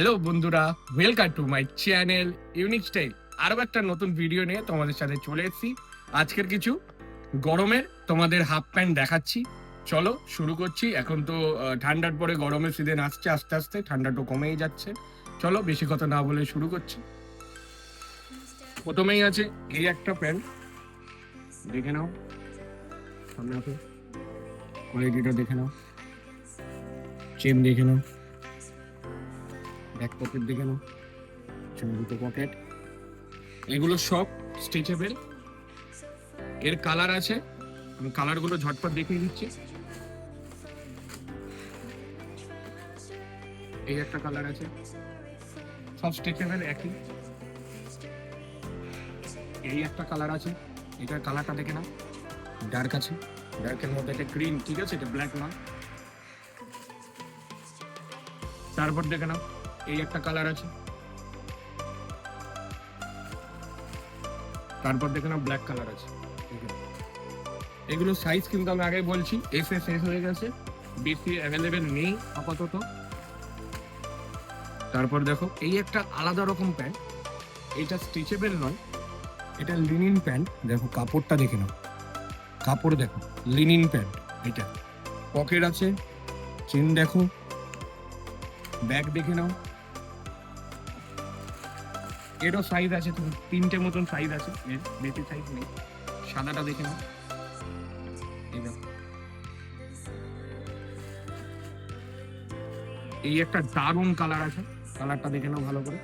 Hello বন্ধুরা, welcome to my channel unique style. আরও একটা নতুন ভিডিও নিয়ে তোমাদের সাথে চলে এসেছি। আজকের কিছু গরমের তোমাদের হাফ প্যান্ট দেখাচ্ছি। চলো শুরু করছি। এখন তো ঠান্ডার পরে গরমের সিজন আসছে, আস্তে আস্তে ঠান্ডা তো কমেই যাচ্ছে। চলো বেশি কথা না বলে শুরু করছি। প্রথমেই আছে এই একটা প্যান্ট, দেখে নাও, সামনে আসো, কোয়ালিটিটা দেখে নাও, চেন দেখে নাও, ব্যাক পকেট দেখে নাও, দুটো পকেট, এগুলো সব স্ট্রেচেবল। এর কালার আছে, আমি কালারগুলো ঝটপট দেখিয়ে দিচ্ছি। এই একটা কালার আছে, সব স্ট্রেচেবল একই। এই একটা কালার আছে, এটার কালারটা দেখে না, ডার্ক আছে, ডার্কের মধ্যে একটা গ্রিন, ঠিক আছে, এটা ব্ল্যাক না। তারপর দেখে নাও এই একটা কালার আছে, তারপর দেখে নাও ব্ল্যাক কালার আছে। এগুলো সাইজ কিন্তু আমি আগে বলছি এস এ শেষ হয়ে গেছে, বেশি অ্যাভেলেবেল নেই আপাতত। তারপর দেখো এই একটা আলাদা রকম প্যান্ট, এটা স্ট্রেচেবল নয়, এটা লিনিন প্যান্ট। দেখো কাপড়টা দেখে নাও, কাপড় দেখো, লিনিন প্যান্ট। এটা পকেট আছে, চেন দেখো, ব্যাগ দেখে নাও। এরও সাইজ আছে, তুমি তিনটে মতন সাইজ আছে, এর বেশি সাইজ নেই। সাদাটা দেখে নাও, এই দেখো। এই একটা দারুণ কালার আছে, কালারটা দেখে নাও ভালো করে।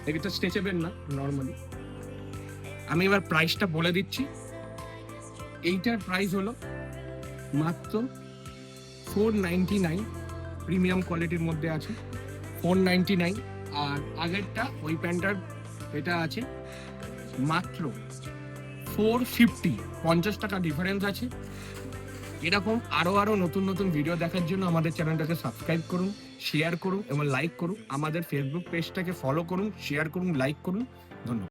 এটা স্ট্রেচেবল না, নর্মালি। আমি এবার প্রাইসটা বলে দিচ্ছি। এইটার প্রাইস হলো মাত্র 499, প্রিমিয়াম কোয়ালিটির মধ্যে আছে 499। আর আগেরটা ওই প্যান্টার এটা আছে মাত্র 450, 50 টাকা ডিফারেন্স আছে। এরকম আরো নতুন নতুন ভিডিও দেখার জন্য আমাদের চ্যানেলটাকে সাবস্ক্রাইব করুন, শেয়ার করুন এবং লাইক করুন। আমাদের ফেসবুক পেজটাকে ফলো করুন, শেয়ার করুন, লাইক করুন। ধন্যবাদ।